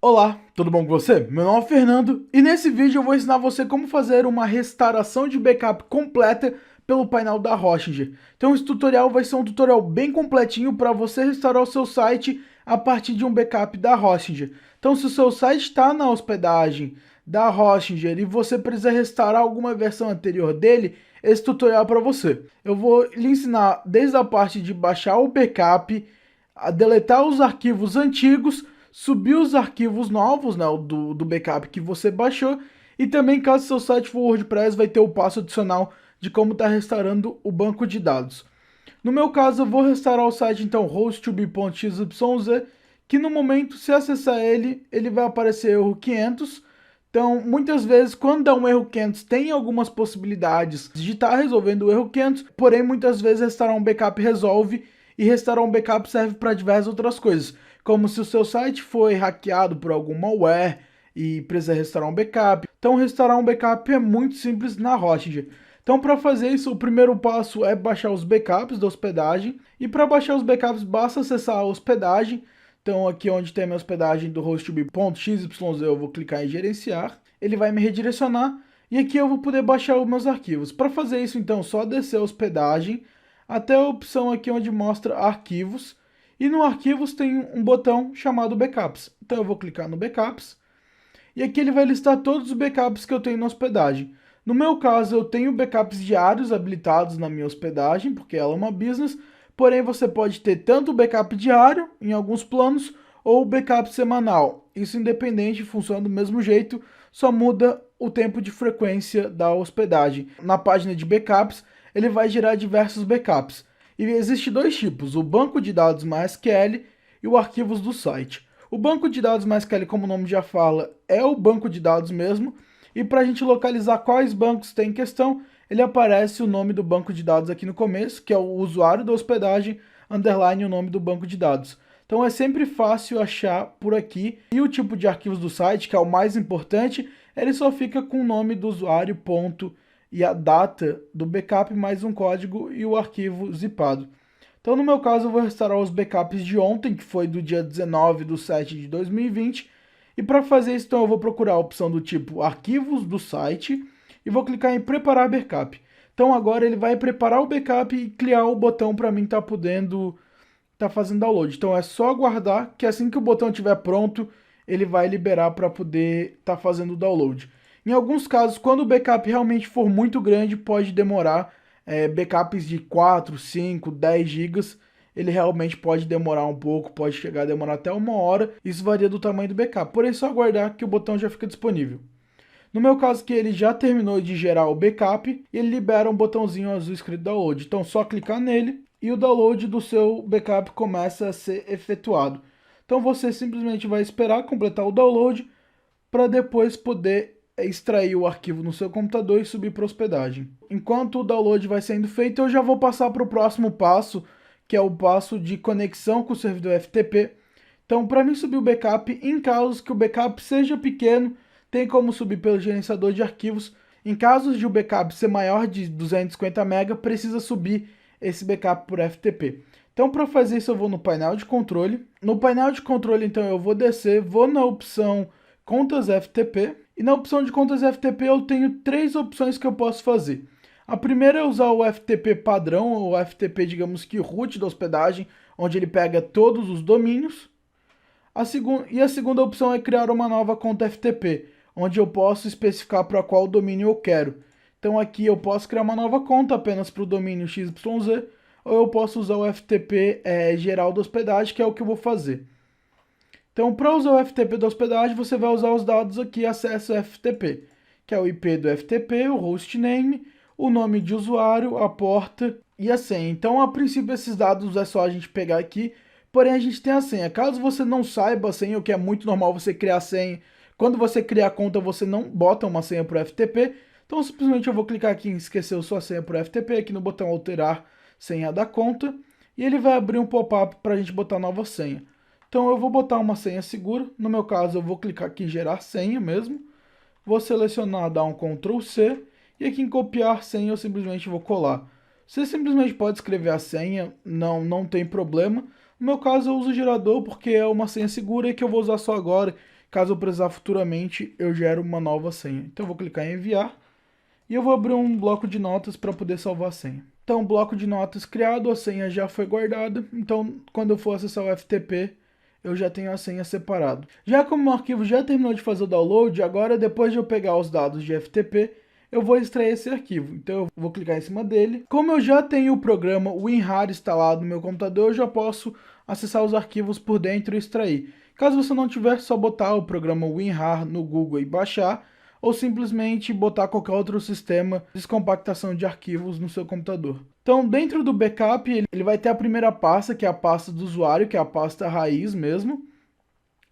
Olá, tudo bom com você? Meu nome é Fernando e nesse vídeo eu vou ensinar você como fazer uma restauração de backup completa pelo painel da Hostinger. Então esse tutorial vai ser um tutorial bem completinho para você restaurar o seu site a partir de um backup da Hostinger. Então se o seu site está na hospedagem da Hostinger e você precisa restaurar alguma versão anterior dele, esse tutorial é para você. Eu vou lhe ensinar desde a parte de baixar o backup, a deletar os arquivos antigos, subir os arquivos novos, né, do backup que você baixou, e também caso seu site for WordPress vai ter o passo adicional de como está restaurando o banco de dados. No meu caso eu vou restaurar o site então host2b.xyz, que no momento se acessar ele vai aparecer erro 500. Então muitas vezes quando dá um erro 500 tem algumas possibilidades de estar resolvendo o erro 500, porém muitas vezes restaurar um backup resolve, e restaurar um backup serve para diversas outras coisas, como se o seu site foi hackeado por algum malware e precisa restaurar um backup. Então restaurar um backup é muito simples na Hostinger. Então para fazer isso, o primeiro passo é baixar os backups da hospedagem, e para baixar os backups basta acessar a hospedagem. Então aqui onde tem a minha hospedagem do host2b.xyz, eu vou clicar em gerenciar, ele vai me redirecionar e aqui eu vou poder baixar os meus arquivos. Para fazer isso então, só descer a hospedagem até a opção aqui onde mostra arquivos, e no arquivos tem um botão chamado backups. Então eu vou clicar no backups e aqui ele vai listar todos os backups que eu tenho na hospedagem. No meu caso eu tenho backups diários habilitados na minha hospedagem, porque ela é uma business, porém você pode ter tanto backup diário em alguns planos ou backup semanal. Isso independente, funciona do mesmo jeito, só muda o tempo de frequência da hospedagem. Na página de backups ele vai gerar diversos backups. E existe dois tipos, o banco de dados MySQL e o arquivos do site. O banco de dados MySQL, como o nome já fala, é o banco de dados mesmo, e para a gente localizar quais bancos tem em questão, ele aparece o nome do banco de dados aqui no começo, que é o usuário da hospedagem, underline o nome do banco de dados. Então é sempre fácil achar por aqui, e o tipo de arquivos do site, que é o mais importante, ele só fica com o nome do usuário, ponto, e a data do backup mais um código e o arquivo zipado. Então no meu caso eu vou restaurar os backups de ontem, que foi do dia 19/7/2020, e para fazer isso então eu vou procurar a opção do tipo arquivos do site e vou clicar em preparar backup. Então agora ele vai preparar o backup e criar o botão para mim estar fazendo download. Então é só aguardar que assim que o botão estiver pronto, ele vai liberar para poder estar fazendo o download. Em alguns casos, quando o backup realmente for muito grande, pode demorar. Backups de 4, 5, 10 gigas, ele realmente pode demorar um pouco, pode chegar a demorar até 1 hora. Isso varia do tamanho do backup, porém é só aguardar que o botão já fica disponível. No meu caso que ele já terminou de gerar o backup, ele libera um botãozinho azul escrito download. Então só clicar nele e o download do seu backup começa a ser efetuado. Então você simplesmente vai esperar completar o download para depois poder extrair o arquivo no seu computador e subir para hospedagem. Enquanto o download vai sendo feito, eu já vou passar para o próximo passo, que é o passo de conexão com o servidor FTP. Então, para mim subir o backup, em casos que o backup seja pequeno, tem como subir pelo gerenciador de arquivos. Em casos de o backup ser maior de 250 MB, precisa subir esse backup por FTP. Então, para fazer isso, eu vou no painel de controle. No painel de controle, então, eu vou descer, vou na opção Contas FTP. E na opção de Contas FTP, eu tenho três opções que eu posso fazer. A primeira é usar o FTP padrão, ou FTP, digamos que root da hospedagem, onde ele pega todos os domínios. A segunda opção é criar uma nova conta FTP, onde eu posso especificar para qual domínio eu quero. Então aqui eu posso criar uma nova conta apenas para o domínio XYZ, ou eu posso usar o FTP geral da hospedagem, que é o que eu vou fazer. Então, para usar o FTP da hospedagem, você vai usar os dados aqui, acesso FTP, que é o IP do FTP, o hostname, o nome de usuário, a porta e a senha. Então, a princípio, esses dados é só a gente pegar aqui, porém a gente tem a senha. Caso você não saiba a senha, o que é muito normal você criar a senha, quando você criar a conta, você não bota uma senha para o FTP, então simplesmente eu vou clicar aqui em esquecer sua senha para o FTP, aqui no botão alterar senha da conta, e ele vai abrir um pop-up para a gente botar nova senha. Então eu vou botar uma senha segura, no meu caso eu vou clicar aqui em gerar senha mesmo, vou selecionar, dar um Ctrl C, e aqui em copiar senha eu simplesmente vou colar. Você simplesmente pode escrever a senha, não tem problema. No meu caso eu uso o gerador porque é uma senha segura e que eu vou usar só agora, Caso eu precisar futuramente, eu gero uma nova senha. Então eu vou clicar em enviar e eu vou abrir um bloco de notas para poder salvar a senha. Então, o bloco de notas criado, a senha já foi guardada. Então, quando eu for acessar o FTP, eu já tenho a senha separado. Já como o arquivo já terminou de fazer o download, agora depois de eu pegar os dados de FTP, eu vou extrair esse arquivo. Então eu vou clicar em cima dele. Como eu já tenho o programa WinRAR instalado no meu computador, eu já posso acessar os arquivos por dentro e extrair. Caso você não tiver, é só botar o programa WinRAR no Google e baixar, ou simplesmente botar qualquer outro sistema de descompactação de arquivos no seu computador. Então, dentro do backup, ele vai ter a primeira pasta, que é a pasta do usuário, que é a pasta raiz mesmo.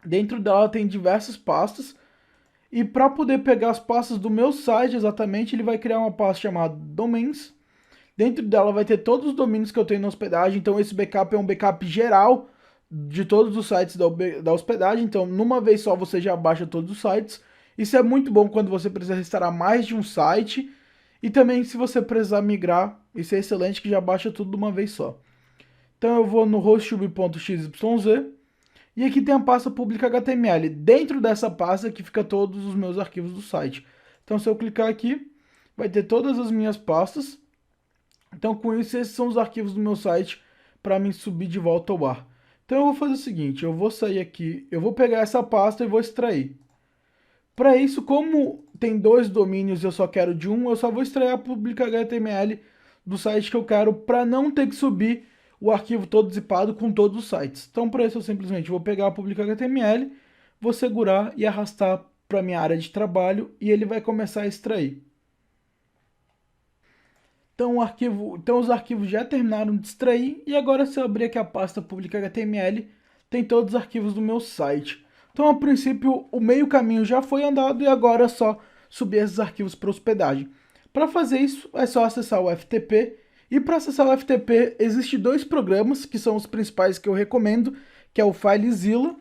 Dentro dela tem diversas pastas. E para poder pegar as pastas do meu site exatamente, ele vai criar uma pasta chamada Domains. Dentro dela vai ter todos os domínios que eu tenho na hospedagem. Então, esse backup é um backup geral de todos os sites da hospedagem. Então, numa vez só, você já baixa todos os sites. Isso é muito bom quando você precisa restaurar mais de um site. E também se você precisar migrar, isso é excelente que já baixa tudo de uma vez só. Então eu vou no hosttube.xyz e aqui tem a pasta pública HTML. Dentro dessa pasta aqui fica todos os meus arquivos do site. Então se eu clicar aqui, vai ter todas as minhas pastas. Então com isso, esses são os arquivos do meu site para me subir de volta ao ar. Então eu vou fazer o seguinte, eu vou sair aqui, eu vou pegar essa pasta e vou extrair. Para isso, como tem dois domínios e eu só quero de um, eu só vou extrair a pública HTML do site que eu quero para não ter que subir o arquivo todo zipado com todos os sites. Então, para isso, eu simplesmente vou pegar a pública HTML, vou segurar e arrastar para minha área de trabalho e ele vai começar a extrair. Então, os arquivos já terminaram de extrair e agora se eu abrir aqui a pasta pública HTML, tem todos os arquivos do meu site. Então, a princípio, o meio caminho já foi andado e agora é só subir esses arquivos para hospedagem. Para fazer isso, é só acessar o FTP. E para acessar o FTP, existem dois programas, que são os principais que eu recomendo, que é o FileZilla,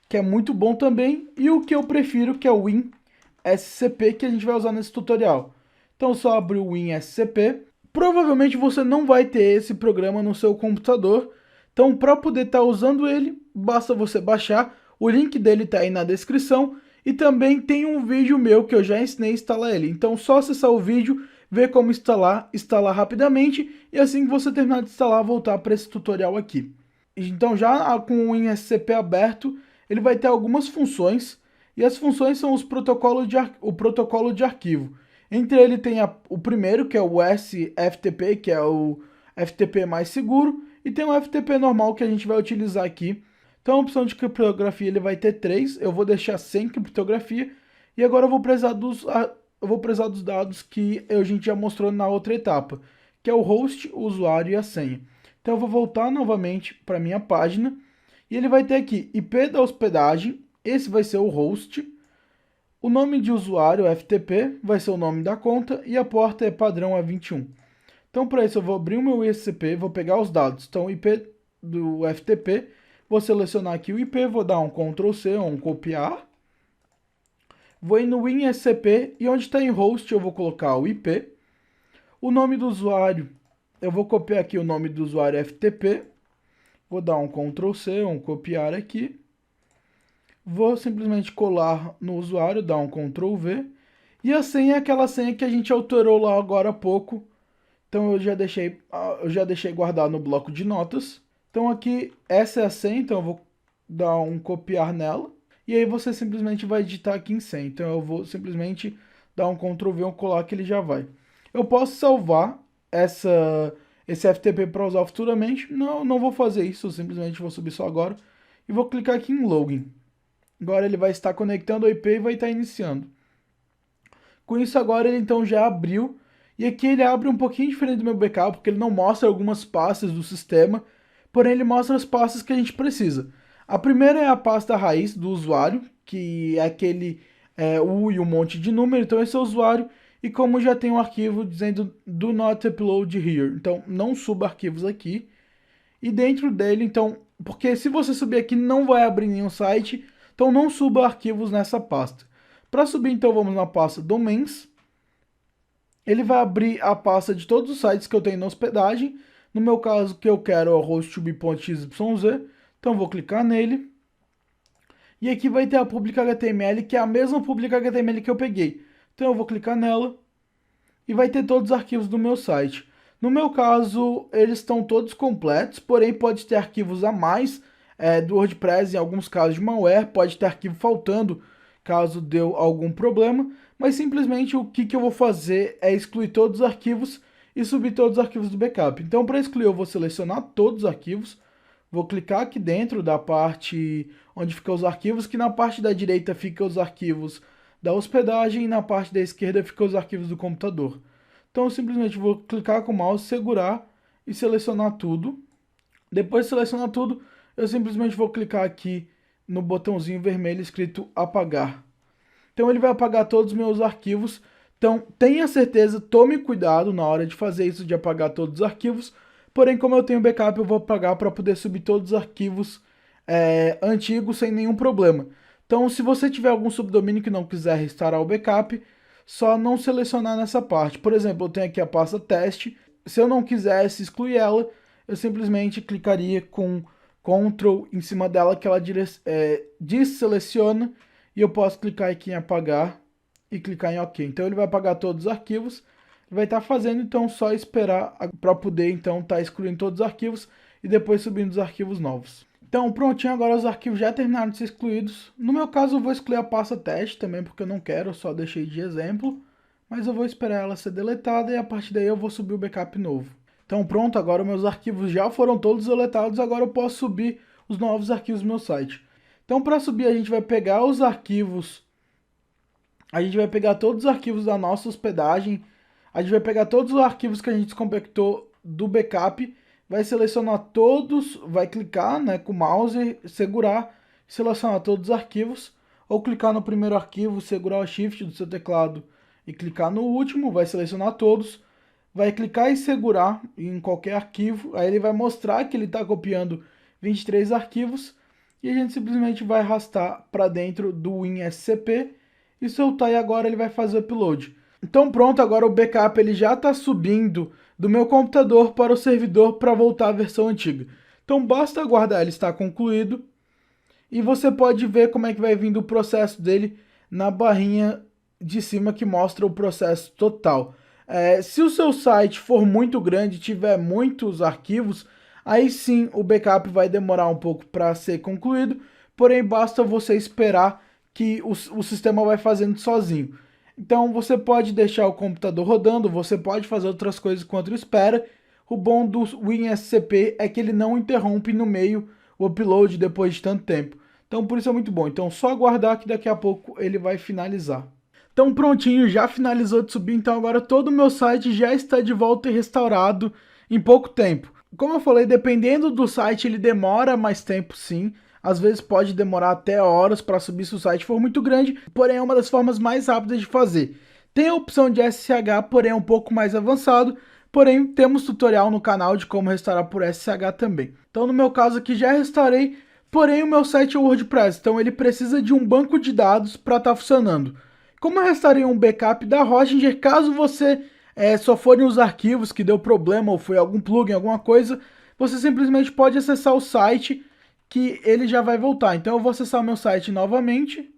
que é muito bom também, e o que eu prefiro, que é o WinSCP, que a gente vai usar nesse tutorial. Então, só abrir o WinSCP. Provavelmente você não vai ter esse programa no seu computador. Então, para poder estar usando ele, basta você baixar. O link dele está aí na descrição. E também tem um vídeo meu que eu já ensinei a instalar ele. Então, só acessar o vídeo, ver como instalar rapidamente. E assim que você terminar de instalar, voltar para esse tutorial aqui. Então, já com o WinSCP aberto, ele vai ter algumas funções. E as funções são o protocolo de arquivo. Entre ele tem o primeiro, que é o SFTP, que é o FTP mais seguro. E tem o FTP normal que a gente vai utilizar aqui. Então a opção de criptografia ele vai ter 3. Eu vou deixar sem criptografia. E agora eu vou precisar dos dados que a gente já mostrou na outra etapa. Que é o host, o usuário e a senha. Então eu vou voltar novamente para a minha página. E ele vai ter aqui IP da hospedagem. Esse vai ser o host. O nome de usuário, FTP, vai ser o nome da conta. E a porta é padrão é 21. Então, para isso, eu vou abrir o meu ISCP, vou pegar os dados. Então, IP do FTP, vou selecionar aqui o IP, vou dar um Ctrl+C ou um copiar. Vou ir no WinSCP e onde está em host eu vou colocar o IP. O nome do usuário, eu vou copiar aqui o nome do usuário FTP. Vou dar um Ctrl+C ou um copiar aqui. Vou simplesmente colar no usuário, dar um Ctrl+V. E a senha é aquela senha que a gente alterou lá agora há pouco. Então eu já deixei guardar no bloco de notas. Então aqui essa é a senha, então eu vou dar um copiar nela. E aí você simplesmente vai digitar aqui em senha. Então eu vou simplesmente dar um Ctrl+V, um colar que ele já vai. Eu posso salvar esse FTP para usar futuramente. Não vou fazer isso, eu simplesmente vou subir só agora. E vou clicar aqui em Login. Agora ele vai estar conectando o IP e vai estar iniciando. Com isso agora ele então já abriu. E aqui ele abre um pouquinho diferente do meu backup, porque ele não mostra algumas pastas do sistema, porém ele mostra as pastas que a gente precisa. A primeira é a pasta raiz do usuário, que é aquele U e um monte de número, então esse é o usuário, e como já tem um arquivo dizendo do not upload here, então não suba arquivos aqui. E dentro dele, então, porque se você subir aqui não vai abrir nenhum site, então não suba arquivos nessa pasta. Para subir então vamos na pasta Domains. Ele vai abrir a pasta de todos os sites que eu tenho na hospedagem. No meu caso, o que eu quero é o hosttube.xyz. Então, vou clicar nele. E aqui vai ter a public HTML, que é a mesma public HTML que eu peguei. Então eu vou clicar nela e vai ter todos os arquivos do meu site. No meu caso, eles estão todos completos, porém pode ter arquivos a mais do WordPress, em alguns casos de malware, pode ter arquivo faltando caso deu algum problema, mas simplesmente o que eu vou fazer é excluir todos os arquivos e subir todos os arquivos do backup. Então para excluir eu vou selecionar todos os arquivos, vou clicar aqui dentro da parte onde ficam os arquivos, que na parte da direita ficam os arquivos da hospedagem e na parte da esquerda ficam os arquivos do computador. Então eu simplesmente vou clicar com o mouse, segurar e selecionar tudo. Depois de selecionar tudo, eu simplesmente vou clicar aqui no botãozinho vermelho escrito apagar. Então ele vai apagar todos os meus arquivos. Então tenha certeza, tome cuidado na hora de fazer isso, de apagar todos os arquivos. Porém, como eu tenho backup, eu vou apagar para poder subir todos os arquivos antigos sem nenhum problema. Então se você tiver algum subdomínio que não quiser restaurar o backup, só não selecionar nessa parte. Por exemplo, eu tenho aqui a pasta teste. Se eu não quisesse excluir ela, eu simplesmente clicaria com Ctrl em cima dela, que ela deseleciona, e eu posso clicar aqui em apagar e clicar em OK. Então ele vai apagar todos os arquivos, vai estar fazendo, então só esperar para poder então estar excluindo todos os arquivos e depois subindo os arquivos novos. Então prontinho, agora os arquivos já terminaram de ser excluídos. No meu caso eu vou excluir a pasta teste também, porque eu não quero, eu só deixei de exemplo. Mas eu vou esperar ela ser deletada e a partir daí eu vou subir o backup novo. Então pronto, agora meus arquivos já foram todos deletados, agora eu posso subir os novos arquivos do meu site. Então para subir a gente vai pegar os arquivos, a gente vai pegar todos os arquivos da nossa hospedagem, a gente vai pegar todos os arquivos que a gente descompactou do backup, vai selecionar todos, vai clicar com o mouse, segurar, selecionar todos os arquivos, ou clicar no primeiro arquivo, segurar o Shift do seu teclado e clicar no último, vai selecionar todos, vai clicar e segurar em qualquer arquivo, aí ele vai mostrar que ele está copiando 23 arquivos, e a gente simplesmente vai arrastar para dentro do WinSCP e soltar, e agora ele vai fazer o upload. Então pronto, agora o backup ele já está subindo do meu computador para o servidor para voltar à versão antiga. Então basta aguardar ele estar concluído e você pode ver como é que vai vindo o processo dele na barrinha de cima que mostra o processo total. Se o seu site for muito grande, tiver muitos arquivos, aí sim o backup vai demorar um pouco para ser concluído, porém basta você esperar que o sistema vai fazendo sozinho. Então você pode deixar o computador rodando, você pode fazer outras coisas enquanto espera. O bom do WinSCP é que ele não interrompe no meio o upload depois de tanto tempo. Então por isso é muito bom. Então só aguardar que daqui a pouco ele vai finalizar. Então prontinho, já finalizou de subir, então agora todo o meu site já está de volta e restaurado em pouco tempo. Como eu falei, dependendo do site ele demora mais tempo sim, às vezes pode demorar até horas para subir se o site for muito grande, porém é uma das formas mais rápidas de fazer. Tem a opção de SSH, porém é um pouco mais avançado, porém temos tutorial no canal de como restaurar por SSH também. Então no meu caso aqui já restaurei, porém o meu site é o WordPress, então ele precisa de um banco de dados para estar funcionando. Como eu restaurei um backup da Hostinger, caso você só forem os arquivos que deu problema ou foi algum plugin, alguma coisa, você simplesmente pode acessar o site que ele já vai voltar. Então eu vou acessar o meu site novamente.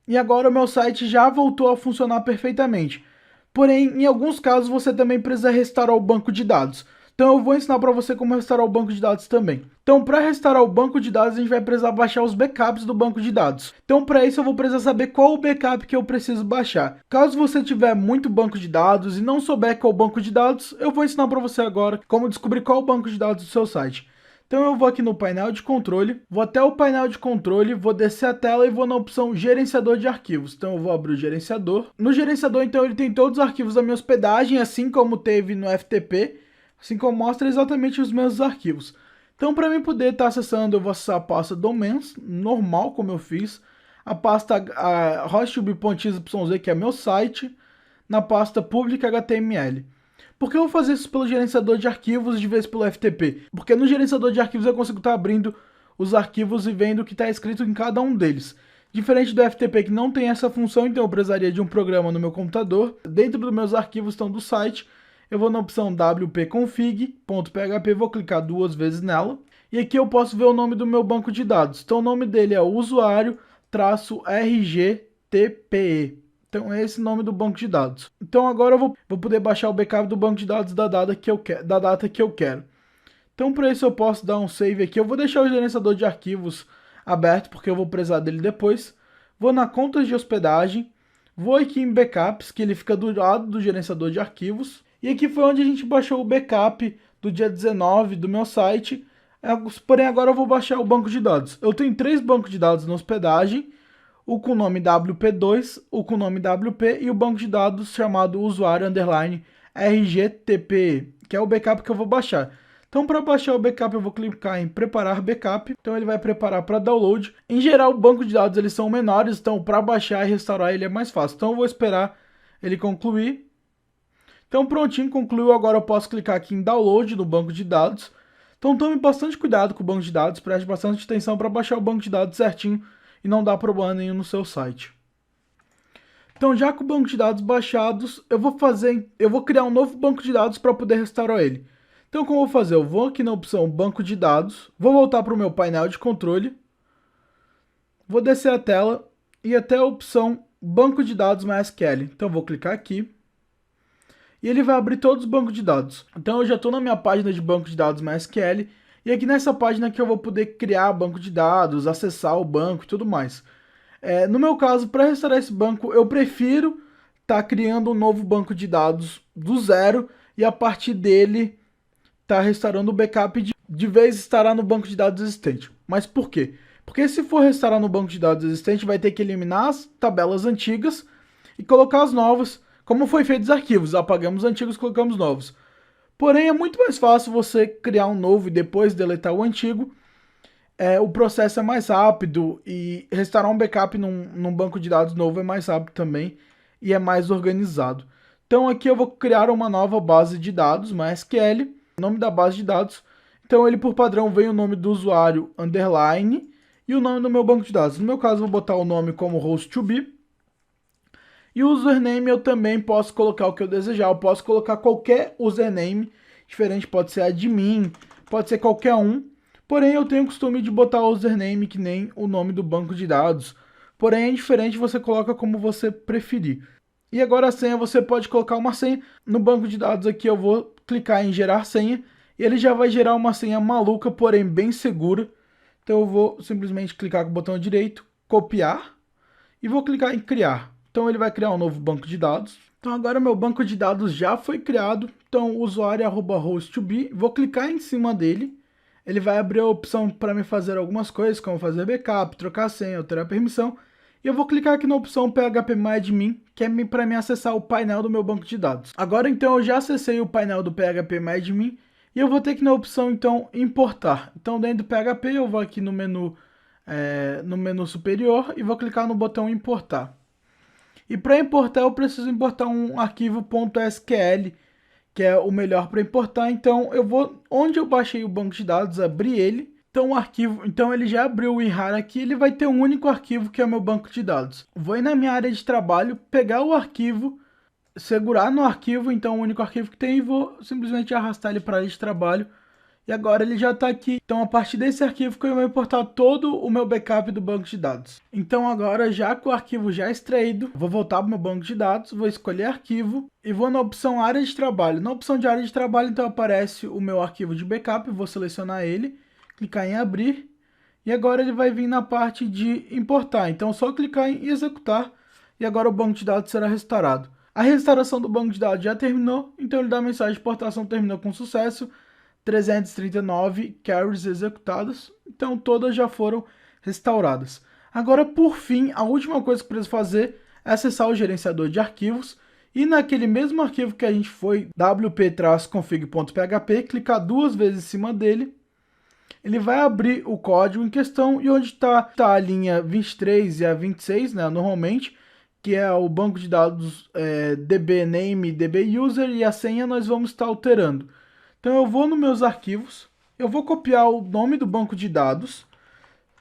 E agora o meu site já voltou a funcionar perfeitamente. Porém, em alguns casos você também precisa restaurar o banco de dados. Então eu vou ensinar para você como restaurar o banco de dados também. Então para restaurar o banco de dados a gente vai precisar baixar os backups do banco de dados. Então para isso eu vou precisar saber qual o backup que eu preciso baixar. Caso você tiver muito banco de dados e não souber qual o banco de dados, eu vou ensinar para você agora como descobrir qual o banco de dados do seu site. Então eu vou aqui no painel de controle, vou até o painel de controle, vou descer a tela e vou na opção gerenciador de arquivos. Então eu vou abrir o gerenciador. No gerenciador então ele tem todos os arquivos da minha hospedagem, assim como teve no FTP, assim como mostra exatamente os mesmos arquivos. Então para mim poder estar acessando eu vou acessar a pasta domains, normal como eu fiz, a pasta hostweb.xyz que é meu site, na pasta public HTML. Por que eu vou fazer isso pelo gerenciador de arquivos de vez pelo FTP? Porque no gerenciador de arquivos eu consigo estar abrindo os arquivos e vendo o que está escrito em cada um deles. Diferente do FTP que não tem essa função, então eu precisaria de um programa no meu computador. Dentro dos meus arquivos estão do site, eu vou na opção wp-config.php, vou clicar 2 vezes nela. E aqui eu posso ver o nome do meu banco de dados. Então o nome dele é usuário-rgtpe. Então é esse nome do banco de dados. Então agora eu vou poder baixar o backup do banco de dados da data que eu quero. Então para isso eu posso dar um save aqui. Eu vou deixar o gerenciador de arquivos aberto porque eu vou precisar dele depois. Vou na contas de hospedagem. Vou aqui em backups, que ele fica do lado do gerenciador de arquivos. E aqui foi onde a gente baixou o backup do dia 19 do meu site. Porém agora eu vou baixar o banco de dados. Eu tenho 3 bancos de dados na hospedagem. O com o nome WP2, o com o nome WP e o banco de dados chamado usuário_rgtpe, que é o backup que eu vou baixar. Então, para baixar o backup, eu vou clicar em preparar backup. Então, ele vai preparar para download. Em geral, o banco de dados eles são menores, então para baixar e restaurar ele é mais fácil. Então, eu vou esperar ele concluir. Então, prontinho, concluiu. Agora eu posso clicar aqui em download no banco de dados. Então, tome bastante cuidado com o banco de dados, preste bastante atenção para baixar o banco de dados certinho e não dar problema nenhum no seu site. Então, já com o banco de dados baixados, eu vou criar um novo banco de dados para poder restaurar ele. Então, como eu vou fazer? Eu vou aqui na opção banco de dados, vou voltar para o meu painel de controle, vou descer a tela e até a opção banco de dados MySQL. Então, eu vou clicar aqui e ele vai abrir todos os bancos de dados. Então, eu já estou na minha página de banco de dados MySQL. E aqui nessa página que eu vou poder criar banco de dados, acessar o banco e tudo mais. No meu caso, para restaurar esse banco, eu prefiro estar criando um novo banco de dados do zero e a partir dele estar restaurando o backup de vez estará no banco de dados existente. Mas por quê? Porque se for restaurar no banco de dados existente, vai ter que eliminar as tabelas antigas e colocar as novas, como foi feito os arquivos. Apagamos os antigos e colocamos novos. Porém, é muito mais fácil você criar um novo e depois deletar o antigo. O processo é mais rápido e restaurar um backup num banco de dados novo é mais rápido também e é mais organizado. Então aqui eu vou criar uma nova base de dados, MySQL, nome da base de dados. Então ele por padrão vem o nome do usuário, underline, e o nome do meu banco de dados. No meu caso eu vou botar o nome como host2be. E o username eu também posso colocar o que eu desejar. Eu posso colocar qualquer username diferente, pode ser admin, pode ser qualquer um. Porém, eu tenho o costume de botar o username que nem o nome do banco de dados. Porém, é diferente, você coloca como você preferir. E agora a senha, você pode colocar uma senha. No banco de dados aqui eu vou clicar em gerar senha. E ele já vai gerar uma senha maluca, porém bem segura. Então eu vou simplesmente clicar com o botão direito, copiar. E vou clicar em criar. Então ele vai criar um novo banco de dados. Então agora meu banco de dados já foi criado. Então usuário @host2be, vou clicar em cima dele. Ele vai abrir a opção para me fazer algumas coisas, como fazer backup, trocar a senha, alterar a permissão. E eu vou clicar aqui na opção phpMyAdmin, que é para me acessar o painel do meu banco de dados. Agora então eu já acessei o painel do phpMyAdmin e eu vou ter que ir na opção então importar. Então dentro do PHP eu vou aqui no menu superior e vou clicar no botão importar. E para importar eu preciso importar um arquivo .sql, que é o melhor para importar. Então eu vou onde eu baixei o banco de dados, abrir ele. Então ele já abriu o WinRAR aqui, ele vai ter um único arquivo que é o meu banco de dados. Vou ir na minha área de trabalho, pegar o arquivo, segurar no arquivo, então o único arquivo que tem, e vou simplesmente arrastar ele para a área de trabalho. E agora ele já está aqui. Então, a partir desse arquivo que eu vou importar todo o meu backup do banco de dados. Então, agora, já com o arquivo já extraído, vou voltar para o meu banco de dados, vou escolher arquivo e vou na opção área de trabalho. Na opção de área de trabalho, então, aparece o meu arquivo de backup, vou selecionar ele, clicar em abrir. E agora ele vai vir na parte de importar. Então, só clicar em executar e agora o banco de dados será restaurado. A restauração do banco de dados já terminou, então ele dá a mensagem de importação terminou com sucesso. 339 carries executadas, então todas já foram restauradas. Agora, por fim, a última coisa que preciso fazer é acessar o gerenciador de arquivos e naquele mesmo arquivo que a gente foi, wp-config.php, clicar 2 vezes em cima dele, ele vai abrir o código em questão e onde está a linha 23 e a 26, né, normalmente, que é o banco de dados dbname, dbuser e a senha nós vamos estar alterando. Então eu vou nos meus arquivos, eu vou copiar o nome do banco de dados.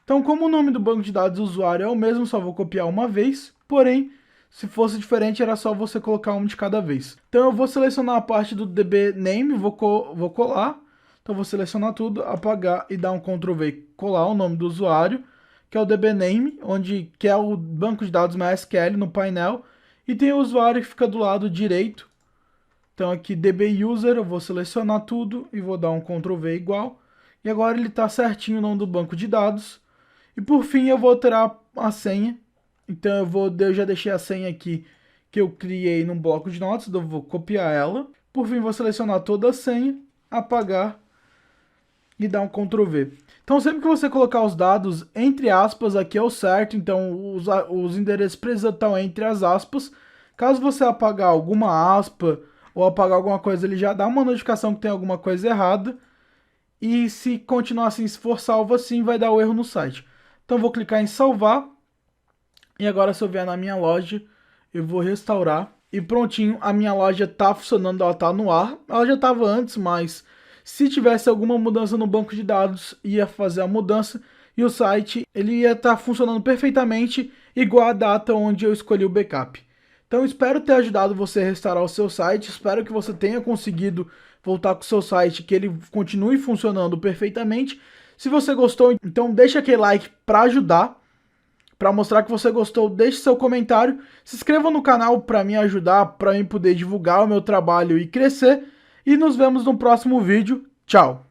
Então como o nome do banco de dados do usuário é o mesmo, só vou copiar uma vez. Porém, se fosse diferente, era só você colocar um de cada vez. Então eu vou selecionar a parte do dbname, vou colar. Então vou selecionar tudo, apagar e dar um Ctrl V e colar o nome do usuário, que é o dbname, que é o banco de dados MySQL no painel, e tem o usuário que fica do lado direito. Então aqui dbuser, eu vou selecionar tudo e vou dar um Ctrl V igual. E agora ele está certinho o nome do banco de dados. E por fim eu vou alterar a senha. Então eu já deixei a senha aqui que eu criei num bloco de notas, então eu vou copiar ela. Por fim vou selecionar toda a senha, apagar e dar um Ctrl V. Então sempre que você colocar os dados entre aspas aqui é o certo, então os endereços precisam estar entre as aspas. Caso você apagar alguma aspa ou apagar alguma coisa, ele já dá uma notificação que tem alguma coisa errada. E se continuar assim, se for salvo assim, vai dar o erro no site. Então vou clicar em salvar. E agora se eu vier na minha loja, eu vou restaurar. E prontinho, a minha loja está funcionando, ela está no ar. Ela já estava antes, mas se tivesse alguma mudança no banco de dados, ia fazer a mudança. E o site ele ia estar funcionando perfeitamente, igual a data onde eu escolhi o backup. Então espero ter ajudado você a restaurar o seu site. Espero que você tenha conseguido voltar com o seu site, que ele continue funcionando perfeitamente. Se você gostou, então deixa aquele like para ajudar. Para mostrar que você gostou, deixe seu comentário, se inscreva no canal para me ajudar, para eu poder divulgar o meu trabalho e crescer. E nos vemos no próximo vídeo. Tchau!